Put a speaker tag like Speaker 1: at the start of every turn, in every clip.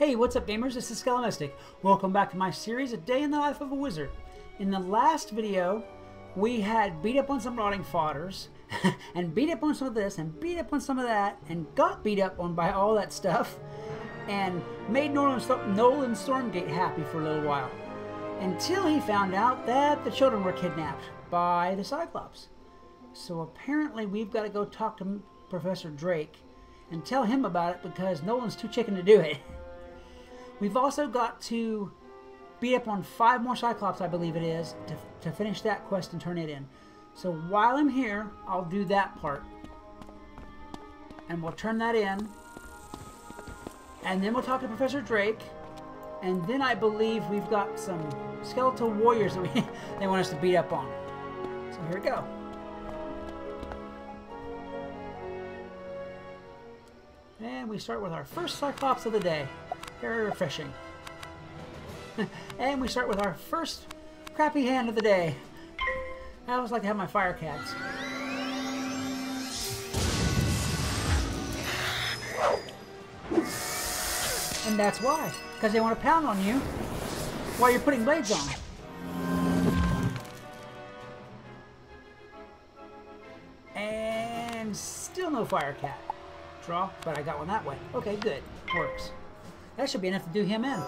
Speaker 1: Hey, what's up gamers? This is Mystic. Welcome back to my series, A Day in the Life of a Wizard. In the last video, we had beat up on some rotting fodders, and beat up on some of this, and beat up on some of that, and got beat up on by all that stuff, and made Nolan Stormgate happy for a little while. Until he found out that the children were kidnapped by the Cyclops. So apparently we've got to go talk to Professor Drake and tell him about it because Nolan's too chicken to do it. We've also got to beat up on 5 more Cyclops, I believe it is, to finish that quest and turn it in. So while I'm here, I'll do that part. And we'll turn that in. And then we'll talk to Professor Drake. And then I believe we've got some skeletal warriors that they want us to beat up on. So here we go. And we start with our first Cyclops of the day. Very refreshing. And we start with our first crappy hand of the day. I always like to have my fire cats. And that's why. Because they want to pound on you while you're putting blades on. And still no fire cat. Draw, but I got one that way. Okay, good. Works. That should be enough to do him in.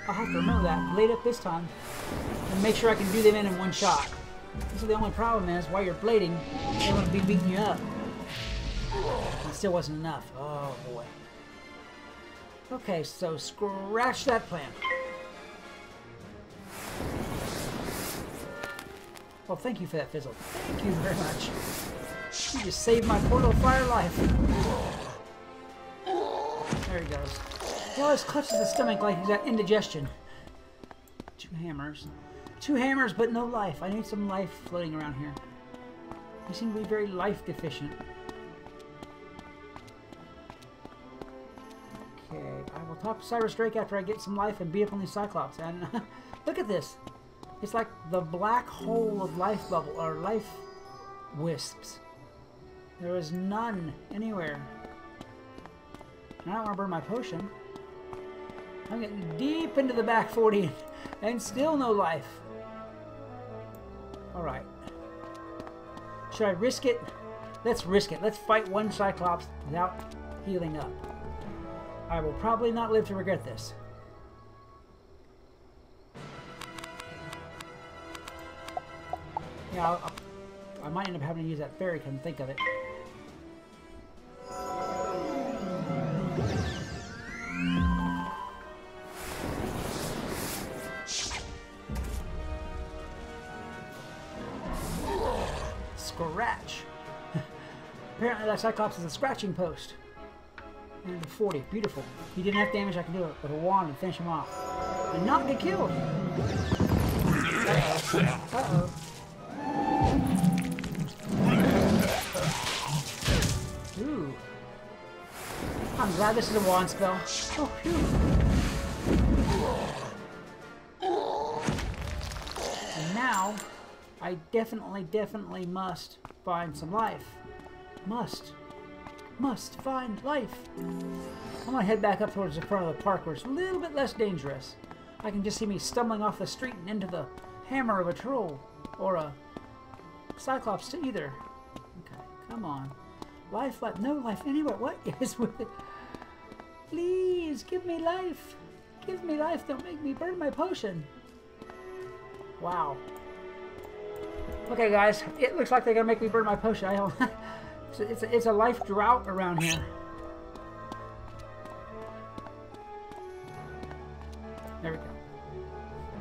Speaker 1: I'll have to remember that. Blade up this time. And make sure I can do them in one shot. This is the only problem is, while you're blading, they want to be beating you up. It still wasn't enough. Oh, boy. Okay, so scratch that plan. Well, thank you for that fizzle. Thank you very much. You just saved my poor little fire life. There he goes. He always clutches the stomach like he's got indigestion. 2 hammers. 2 hammers, but no life. I need some life floating around here. You seem to be very life deficient. Okay, I will talk to Cyrus Drake after I get some life and beat up on these Cyclops. And look at this. It's like the black hole of life bubble, or life wisps. There is none anywhere. And I don't want to burn my potion. I'm getting deep into the back 40 and still no life. Alright. Should I risk it? Let's risk it. Let's fight one Cyclops without healing up. I will probably not live to regret this. Yeah, I might end up having to use that fairy, come think of it. Scratch. Apparently that Cyclops is a scratching post. And a 40. Beautiful. He didn't have damage, I can do it with a wand and finish him off. And not get killed. Uh-oh. Uh-oh. Ooh. I'm glad this is a wand spell. Oh, phew. And now, I definitely must find some life. Must find life. I'm gonna head back up towards the front of the park where it's a little bit less dangerous. I can just see me stumbling off the street and into the hammer of a troll. Or a Cyclops to either. Okay, come on. Life, no life anywhere. What is with it? Please, give me life. Give me life. Don't make me burn my potion. Wow. Okay, guys. It looks like they're going to make me burn my potion. I don't... it's a life drought around here. There we go.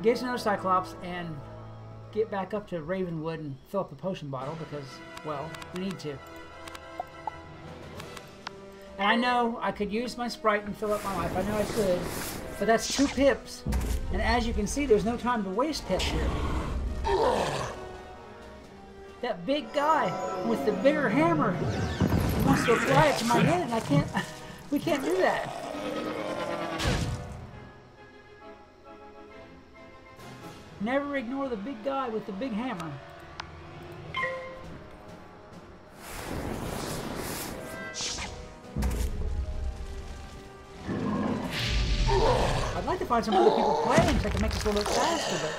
Speaker 1: Get another Cyclops and get back up to Ravenwood and fill up the potion bottle because, well, we need to. And I know I could use my Sprite and fill up my life. I know I could. But that's 2 pips. And as you can see, there's no time to waste pips here. That big guy with the bigger hammer wants to apply it to my head, and I can't... We can't do that. Never ignore the big guy with the big hammer. to find some other people playing so I can make this a little bit faster, but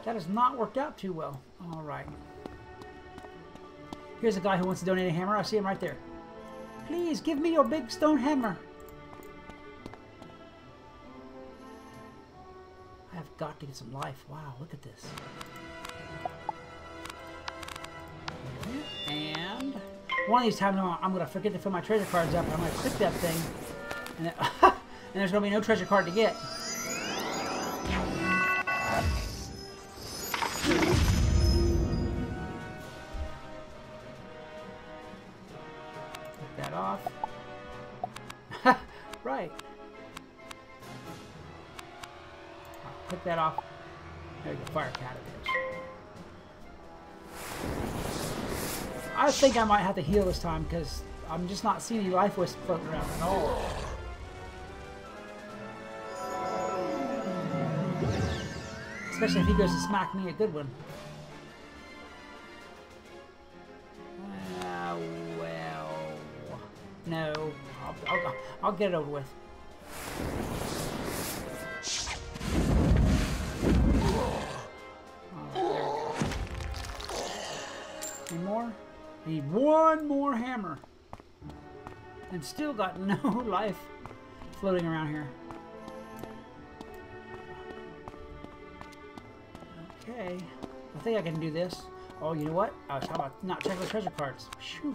Speaker 1: that has not worked out too well. All right. Here's a guy who wants to donate a hammer. I see him right there. Please, give me your big stone hammer. I have got to get some life. Wow, look at this. And one of these times I'm going to forget to fill my treasure cards up. I'm going to click that thing. And, then, and there's going to be no treasure card to get. Take that off. Right. Click that off. There you go. Fire cat it is. I think I might have to heal this time because I'm just not seeing any life wisps floating around at all. Especially if he goes to smack me a good one. Well, no. I'll get it over with. Oh, there we go. Any more? I need one more hammer. And still got no life floating around here. Okay. I think I can do this. Oh, you know what? I was talking about not checking the treasure cards. Whew.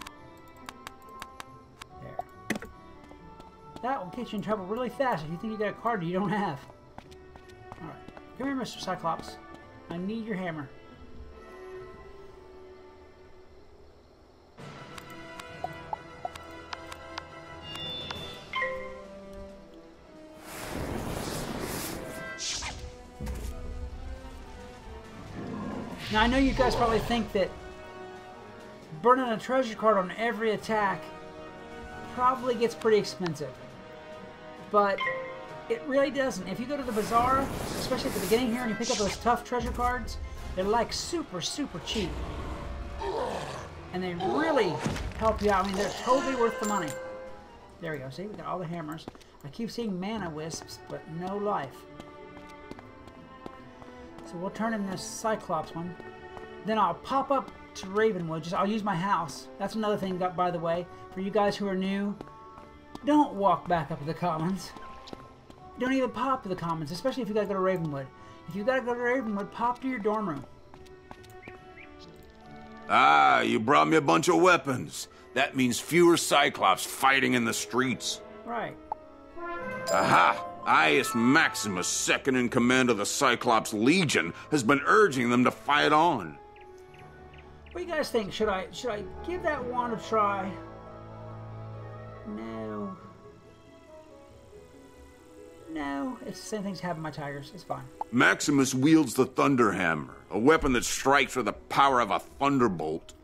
Speaker 1: There. That will get you in trouble really fast if you think you got a card you don't have. Alright. Come here, Mr. Cyclops. I need your hammer. Now, I know you guys probably think that burning a treasure card on every attack probably gets pretty expensive. But it really doesn't. If you go to the bazaar, especially at the beginning here, and you pick up those tough treasure cards, they're like super, super cheap. And they really help you out. I mean, they're totally worth the money. There we go. See, we got all the hammers. I keep seeing mana wisps, but no life. So we'll turn in this Cyclops one. Then I'll pop up to Ravenwood. I'll use my house. That's another thing, by the way. For you guys who are new, don't walk back up to the Commons. Don't even pop to the Commons, especially if you gotta go to Ravenwood. If you gotta go to Ravenwood, pop to your dorm room.
Speaker 2: Ah, you brought me a bunch of weapons. That means fewer Cyclops fighting in the streets.
Speaker 1: Right.
Speaker 2: Aha! Ius Maximus, second in command of the Cyclops Legion, has been urging them to fight on.
Speaker 1: What do you guys think? Should I give that wand a try? No. No, it's the same thing as having my tigers. It's fine.
Speaker 2: Maximus wields the Thunder Hammer, a weapon that strikes with the power of a thunderbolt.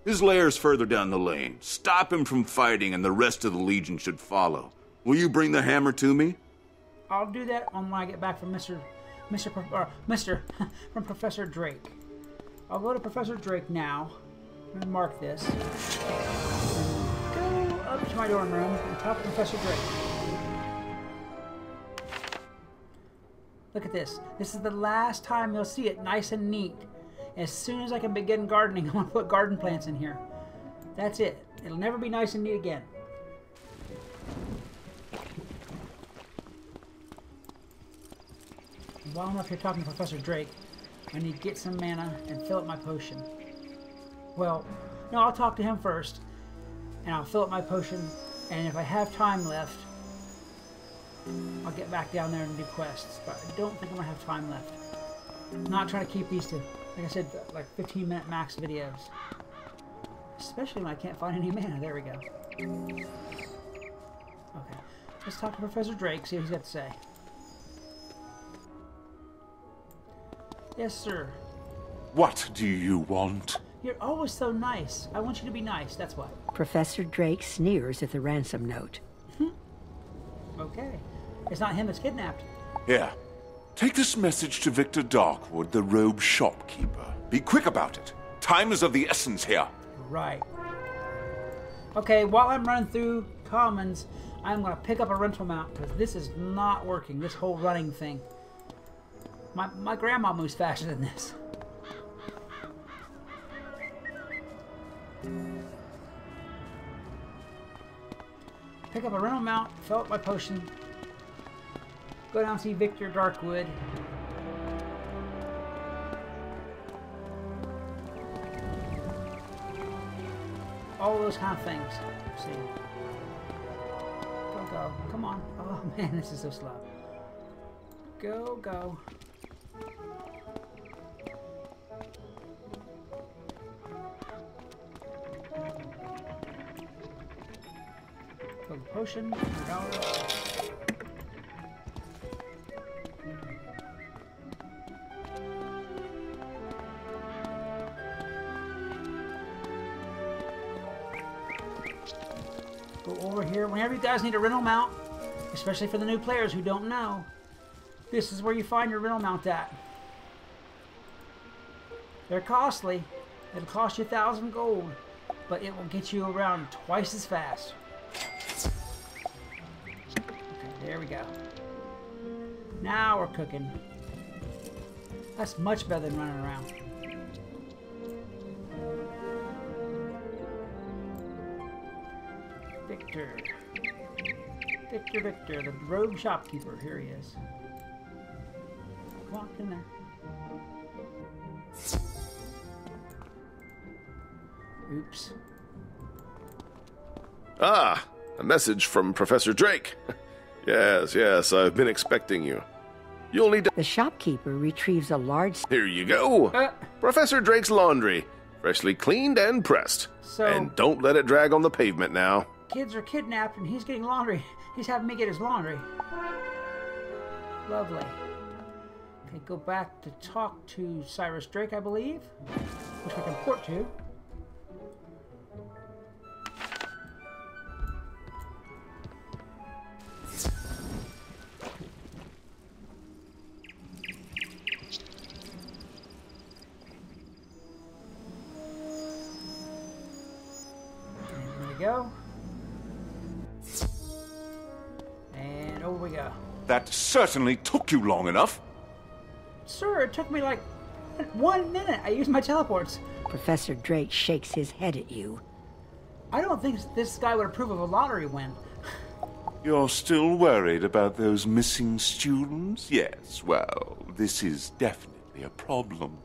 Speaker 2: His lair's further down the lane. Stop him from fighting and the rest of the Legion should follow. Will you bring the hammer to me?
Speaker 1: I'll do that when I get back from from Professor Drake. I'll go to Professor Drake now. I'm gonna mark this. Go up to my dorm room and talk to Professor Drake. Look at this. This is the last time you'll see it nice and neat. As soon as I can begin gardening, I'm gonna put garden plants in here. That's it. It'll never be nice and neat again. While I'm up here talking to Professor Drake, I need to get some mana and fill up my potion. Well, no, I'll talk to him first, and I'll fill up my potion, and if I have time left, I'll get back down there and do quests, but I don't think I'm going to have time left. I'm not trying to keep these to, like I said, like 15-minute max videos. Especially when I can't find any mana. There we go. Okay, let's talk to Professor Drake, see what he's got to say. Yes, sir.
Speaker 2: What do you want?
Speaker 1: You're always so nice. I want you to be nice, that's why.
Speaker 3: Professor Drake sneers at the ransom note.
Speaker 1: Okay. It's not him that's kidnapped.
Speaker 2: Here. Take this message to Victor Darkwood, the robe shopkeeper. Be quick about it. Time is of the essence here.
Speaker 1: Right. Okay, while I'm running through Commons, I'm going to pick up a rental mount because this is not working, this whole running thing. My grandma moves faster than this. Pick up a rental mount, fill up my potion, go down and see Victor Darkwood. All those kind of things. Let's see. Go. Come on. Oh man, this is so slow. Go. Fill the potion. $100. Go over here. Whenever you guys need a rental mount, especially for the new players who don't know, this is where you find your rental mount at. They're costly. It'll cost you 1,000 gold, but it will get you around twice as fast. Okay, there we go. Now we're cooking. That's much better than running around. Victor, the rogue shopkeeper. Here he is. Come on, in there. Oops.
Speaker 4: Ah, a message from Professor Drake. Yes, I've been expecting you. You'll need to...
Speaker 3: The shopkeeper retrieves a large...
Speaker 4: Here you go. Professor Drake's laundry. Freshly cleaned and pressed.
Speaker 1: So...
Speaker 4: And don't let it drag on the pavement now.
Speaker 1: Kids are kidnapped and he's getting laundry. He's having me get his laundry. Lovely. Okay, go back to talk to Cyrus Drake, I believe. Which we can port to. And there we go. And over we go.
Speaker 2: That certainly took you long enough.
Speaker 1: Sir, it took me like 1 minute. I used my teleports.
Speaker 3: Professor Drake shakes his head at you.
Speaker 1: I don't think this guy would approve of a lottery win.
Speaker 2: You're still worried about those missing students? Yes, well, this is definitely a problem.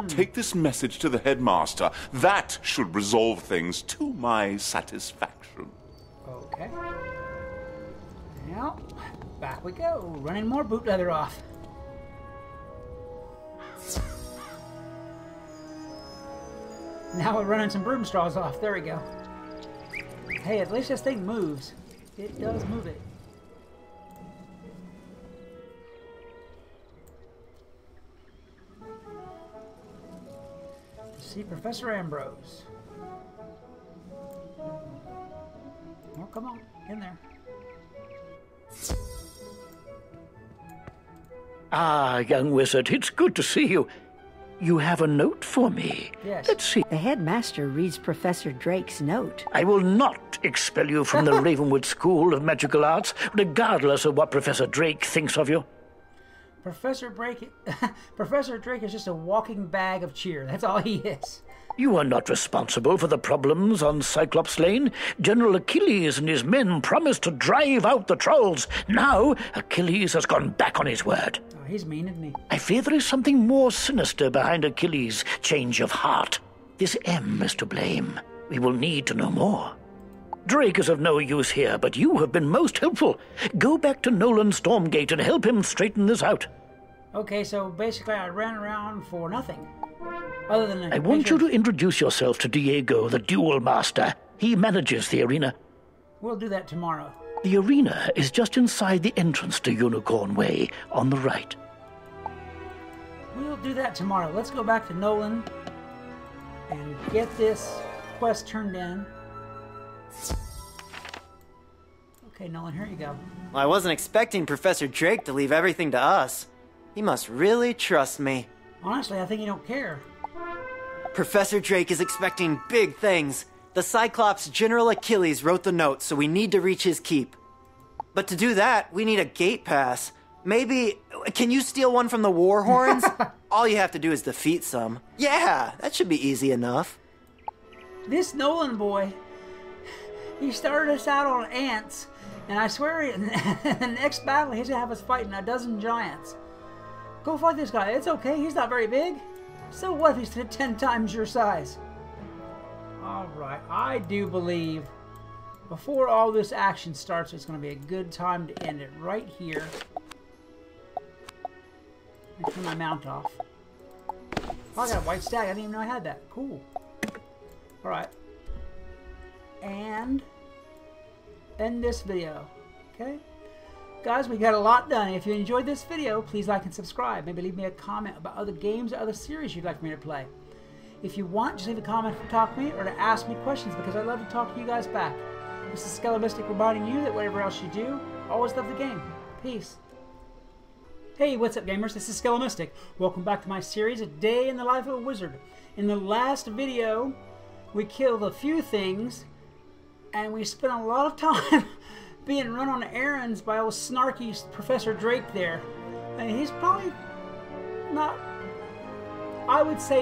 Speaker 2: Take this message to the headmaster. That should resolve things to my satisfaction.
Speaker 1: Okay. Now, back we go. Running more boot leather off. Now we're running some broom straws off. There we go. Hey, at least this thing moves. It does move it. See Professor Ambrose. Oh, come on. In there.
Speaker 5: Ah, young wizard, it's good to see you. You have a note for me.
Speaker 1: Yes.
Speaker 5: Let's see.
Speaker 3: The headmaster reads Professor Drake's note.
Speaker 5: I will not expel you from the Ravenwood School of Magical Arts, regardless of what Professor Drake thinks of you.
Speaker 1: Professor Drake is just a walking bag of cheer. That's all he is.
Speaker 5: You are not responsible for the problems on Cyclops Lane. General Achilles and his men promised to drive out the trolls. Now, Achilles has gone back on his word.
Speaker 1: Oh, he's mean, isn't he?
Speaker 5: I fear there is something more sinister behind Achilles' change of heart. This M is to blame. We will need to know more. Drake is of no use here, but you have been most helpful. Go back to Nolan Stormgate and help him straighten this out.
Speaker 1: Okay, so basically I ran around for nothing. Other than
Speaker 5: I want you to introduce yourself to Diego, the Duel Master. He manages the arena.
Speaker 1: We'll do that tomorrow.
Speaker 5: The arena is just inside the entrance to Unicorn Way, on the right.
Speaker 1: We'll do that tomorrow. Let's go back to Nolan and get this quest turned in. Okay, Nolan, here you go.
Speaker 6: Well, I wasn't expecting Professor Drake to leave everything to us. He must really trust me.
Speaker 1: Honestly, I think you don't care.
Speaker 6: Professor Drake is expecting big things. The Cyclops General Achilles wrote the note, so we need to reach his keep. But to do that, we need a gate pass. Maybe, can you steal one from the war horns? All you have to do is defeat some. Yeah, that should be easy enough.
Speaker 1: This Nolan boy, he started us out on ants, and I swear in the next battle he's gonna have us fighting a dozen giants. Go fight this guy. It's okay, he's not very big. So what if he's 10 times your size? Alright, I do believe before all this action starts, it's going to be a good time to end it right here. Let me turn my mount off. Oh, I got a white stag. I didn't even know I had that. Cool. Alright. And end this video. Okay? Guys, we got a lot done. If you enjoyed this video, please like and subscribe. Maybe leave me a comment about other games or other series you'd like me to play. If you want, just leave a comment to talk to me or to ask me questions, because I'd love to talk to you guys back. This is Skelomystic reminding you that whatever else you do, always love the game. Peace. Hey, what's up, gamers? This is Skelomystic. Welcome back to my series, A Day in the Life of a Wizard. In the last video, we killed a few things, and we spent a lot of time being run on errands by old snarky Professor Drake there. And he's probably not, I would say,